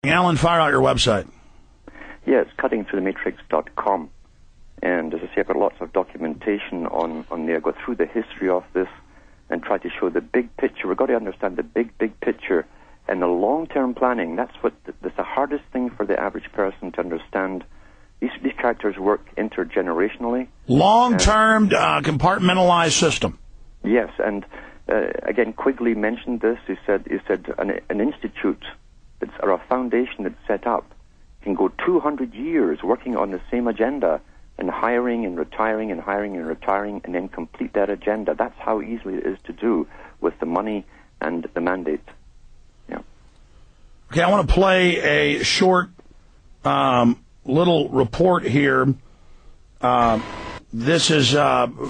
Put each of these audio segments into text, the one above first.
Alan, fire out your website. Yeah, it's cuttingthroughthematrix.com. And as I say, I've got lots of documentation on there. I go through the history of this and try to show the big picture. We've got to understand the big picture and the long-term planning. That's the hardest thing for the average person to understand. These characters work intergenerationally. Long-term, compartmentalized system. Yes, and again, Quigley mentioned this. He said an institute or a foundation that's set up can go 200 years working on the same agenda and hiring and retiring and hiring and retiring and then complete that agenda. That's how easily it is to do with the money and the mandate. Yeah. Okay, I want to play a short little report here. This is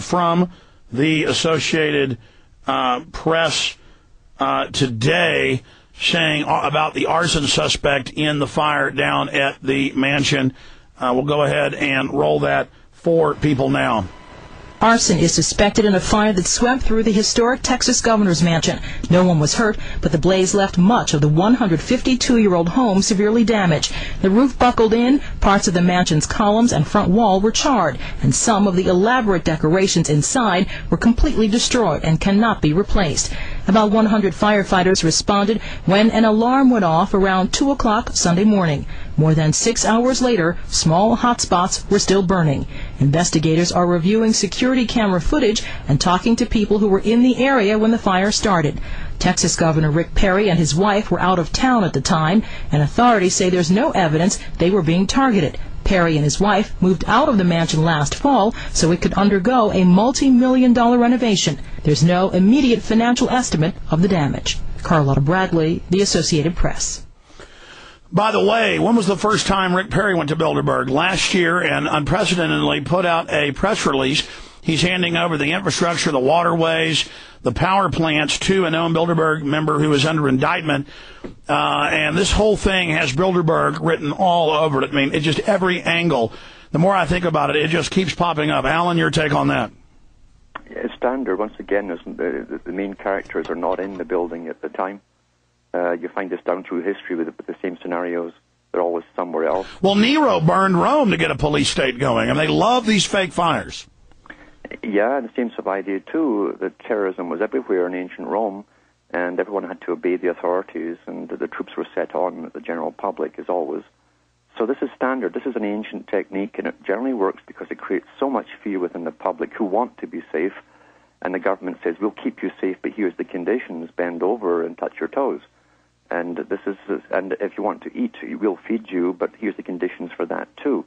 from the Associated Press today, saying about the arson suspect in the fire down at the mansion. We'll go ahead and roll that for people now. Arson is suspected in a fire that swept through the historic Texas governor's mansion. No one was hurt, but the blaze left much of the 152-year-old home severely damaged. The roof buckled in, parts of the mansion's columns and front wall were charred, and some of the elaborate decorations inside were completely destroyed and cannot be replaced. About 100 firefighters responded when an alarm went off around 2 o'clock Sunday morning. More than 6 hours later, small hot spots were still burning. Investigators are reviewing security camera footage and talking to people who were in the area when the fire started. Texas Governor Rick Perry and his wife were out of town at the time, and authorities say there's no evidence they were being targeted. Perry and his wife moved out of the mansion last fall so it could undergo a multi-million-dollar renovation. There's no immediate financial estimate of the damage. Carlotta Bradley, The Associated Press. By the way, when was the first time Rick Perry went to Bilderberg? Last year, and unprecedentedly put out a press release. He's handing over the infrastructure, the waterways, the power plants to a known Bilderberg member who is under indictment. And this whole thing has Bilderberg written all over it. I mean, it's just every angle. The more I think about it, it just keeps popping up. Alan, your take on that? It's standard. Once again, the main characters are not in the building at the time. You find this down through history with the same scenarios. They're always somewhere else. Well, Nero burned Rome to get a police state going, and they love these fake fires. Yeah, and the same sort of idea, too, that terrorism was everywhere in ancient Rome, and everyone had to obey the authorities, and the troops were set on the general public, as always. So this is standard. This is an ancient technique, and it generally works because it creates so much fear within the public who want to be safe, and the government says, we'll keep you safe, but here's the conditions, bend over and touch your toes. And and if you want to eat, we'll feed you, but here's the conditions for that, too.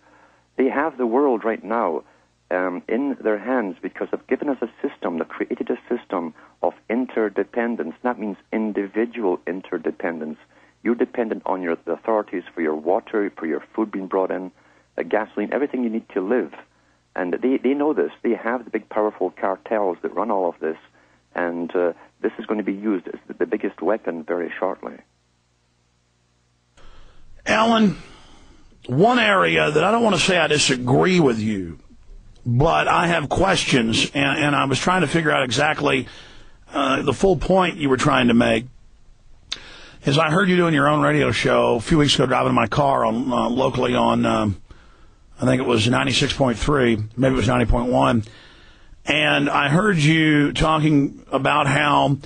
They have the world right now in their hands because they've given us a system, they've created a system of interdependence. That means individual interdependence. You're dependent on the authorities for your water, for your food being brought in, gasoline, everything you need to live. And they know this. They have the big, powerful cartels that run all of this. And this is going to be used as the biggest weapon very shortly. Alan, one area that I don't want to say I disagree with you, but I have questions, and I was trying to figure out exactly the full point you were trying to make. Is I heard you doing your own radio show a few weeks ago, driving in my car on locally on, I think it was 96.3, maybe it was 90.1, and I heard you talking about how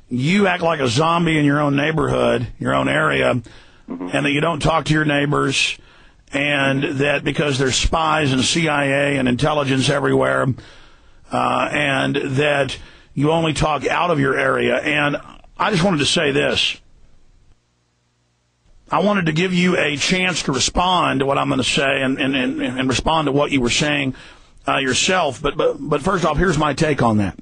you act like a zombie in your own neighborhood, your own area, and that you don't talk to your neighbors, and that because there's spies and CIA and intelligence everywhere, and that you only talk out of your area. And I just wanted to say this. I wanted to give you a chance to respond to what I'm going to say and respond to what you were saying yourself. But first off, here's my take on that.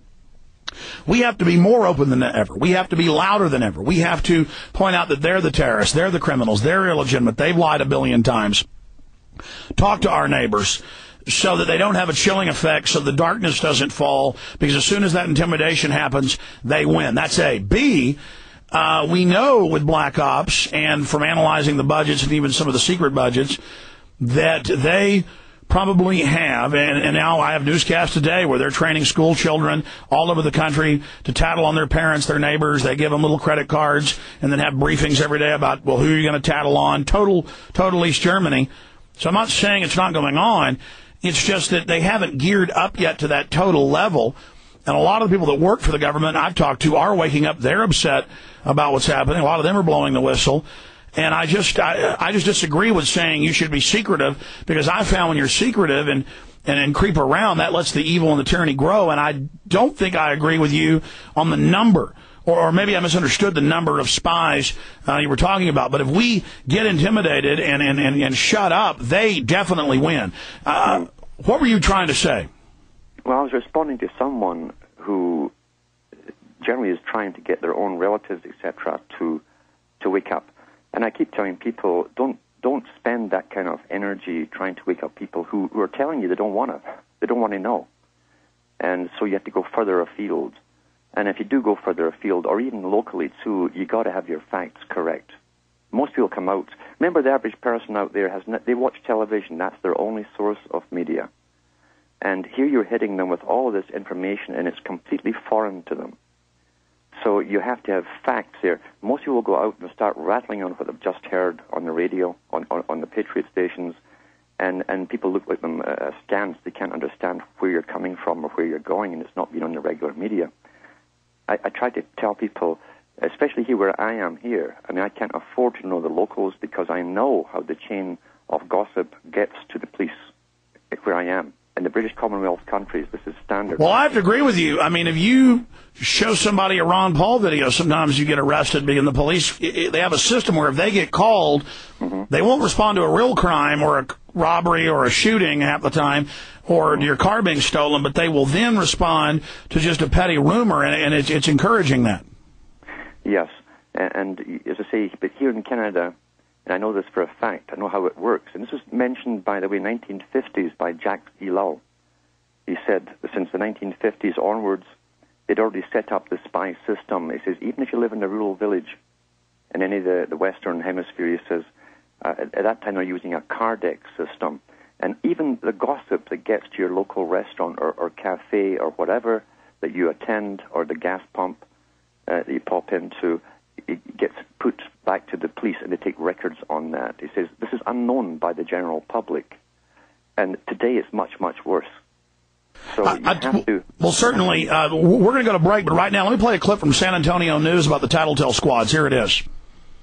We have to be more open than ever. We have to be louder than ever. We have to point out that they're the terrorists, they're the criminals, they're illegitimate, they've lied a billion times. Talk to our neighbors so that they don't have a chilling effect, so the darkness doesn't fall, because as soon as that intimidation happens, they win. That's A. B, we know with Black Ops, and from analyzing the budgets and even some of the secret budgets, that they probably have, and now I have newscasts today where they're training school children all over the country to tattle on their parents, their neighbors. They give them little credit cards and then have briefings every day about, well, who are you going to tattle on? Total East Germany. So I'm not saying it's not going on. It's just that they haven't geared up yet to that total level. And a lot of the people that work for the government I've talked to are waking up. They're upset about what's happening. A lot of them are blowing the whistle. And I just disagree with saying you should be secretive, because I found when you're secretive and creep around, that lets the evil and the tyranny grow. And I don't think I agree with you on the number, or maybe I misunderstood the number of spies you were talking about. But if we get intimidated and shut up, they definitely win. What were you trying to say? Well, I was responding to someone who generally is trying to get their own relatives, etc., to wake up. And I keep telling people, don't spend that kind of energy trying to wake up people who are telling you they don't want to know. And so you have to go further afield. And if you do go further afield, or even locally too, you got to have your facts correct. Most people come out. Remember, the average person out there they watch television. That's their only source of media. And here you're hitting them with all of this information, and it's completely foreign to them. So you have to have facts here. Most people will go out and start rattling on what they've just heard on the radio, on the Patriot stations, and people look like them askance. They can't understand where you're coming from or where you're going, and it's not been on the regular media. I try to tell people, especially here where I am here, I mean, I can't afford to know the locals, because I know how the chain of gossip gets to the police where I am. In the British Commonwealth countries, this is standard. Well, I have to agree with you. I mean, if you show somebody a Ron Paul video, sometimes you get arrested, because the police, they have a system where if they get called, they won't respond to a real crime or a robbery or a shooting half the time, or your car being stolen, but they will then respond to just a petty rumor, and it's encouraging that. Yes, and as I say, but here in Canada, and I know this for a fact, I know how it works. And this was mentioned, by the way, 1950s by Jacques Ellul. He said that since the 1950s onwards, they'd already set up the spy system. He says, even if you live in a rural village in any of the Western Hemisphere, he says, at that time they're using a Cardex system. And even the gossip that gets to your local restaurant or cafe or whatever that you attend, or the gas pump that you pop into, it gets put back to the police, and they take records on that. He says this is unknown by the general public, and today it's much, much worse. So you have to... Well, certainly, we're going to go to break, but right now let me play a clip from San Antonio News about the Tattletale Squads. Here it is.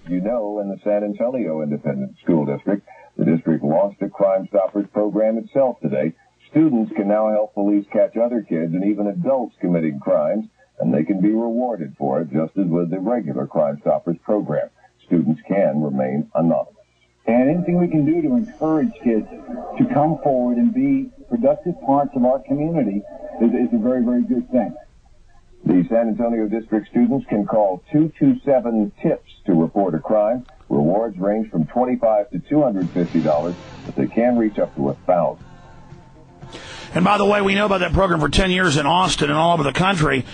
You know, in the San Antonio Independent School District, the district launched a Crime Stoppers program itself today. Students can now help police catch other kids and even adults committing crimes, and they can be rewarded for it, just as with the regular Crime Stoppers program. Students can remain anonymous. And anything we can do to encourage kids to come forward and be productive parts of our community is a very, very good thing. The San Antonio District students can call 227-TIPS to report a crime. Rewards range from $25 to $250, but they can reach up to $1,000. And by the way, we know about that program for 10 years in Austin and all over the country.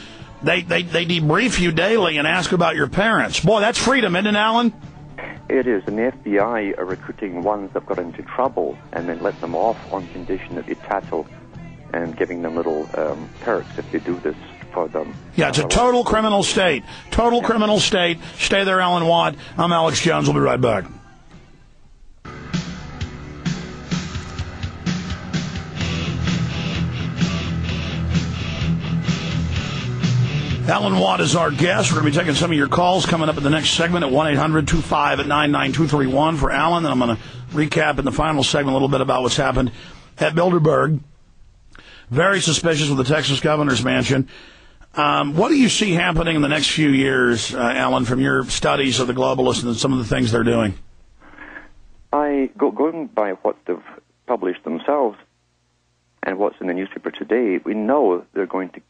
They debrief you daily and ask about your parents. Boy, that's freedom, isn't it, Alan? It is, and the FBI are recruiting ones that got into trouble and then let them off on condition that they tattle, and giving them little perks if they do this for them. Yeah, it's a total criminal state. Total criminal state. Stay there, Alan Watt. I'm Alex Jones. We'll be right back. Alan Watt is our guest. We're going to be taking some of your calls coming up in the next segment at 1-800-25-99231 for Alan. And I'm going to recap in the final segment a little bit about what's happened at Bilderberg. Very suspicious with the Texas governor's mansion. What do you see happening in the next few years, Alan, from your studies of the globalists and some of the things they're doing? Going by what they've published themselves and what's in the newspaper today, we know they're going to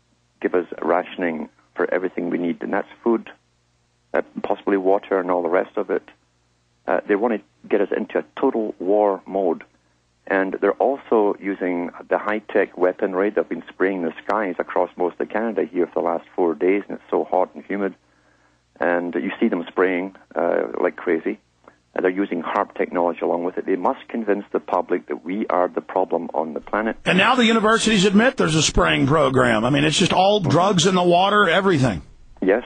give us rationing for everything we need, and that's food, possibly water and all the rest of it. They want to get us into a total war mode. And they're also using the high-tech weaponry. They've been spraying the skies across most of Canada here for the last 4 days, and it's so hot and humid. And you see them spraying like crazy. They're using HARP technology along with it. They must convince the public that we are the problem on the planet. And now the universities admit there's a spraying program. I mean, it's just all drugs in the water, everything. Yes.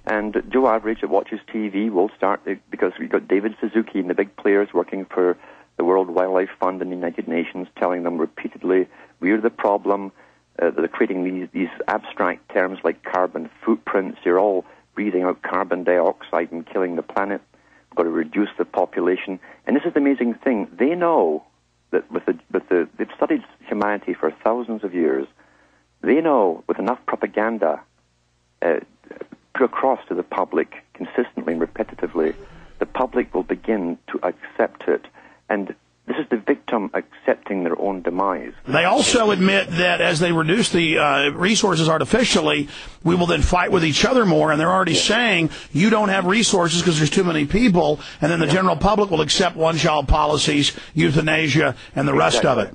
And Joe Average that watches TV will start, because we've got David Suzuki and the big players working for the World Wildlife Fund and the United Nations telling them repeatedly, we're the problem. They're creating these abstract terms like carbon footprints. You're all breathing out carbon dioxide and killing the planet. We've got to reduce the population. And this is the amazing thing. They know that they've studied humanity for thousands of years. They know with enough propaganda put across to the public consistently and repetitively, the public will begin to accept it. And this is the victim accepting their own demise. They also admit that as they reduce the resources artificially, we will then fight with each other more, and they're already saying you don't have resources because there's too many people, and then the general public will accept one-child policies, euthanasia, and the rest of it.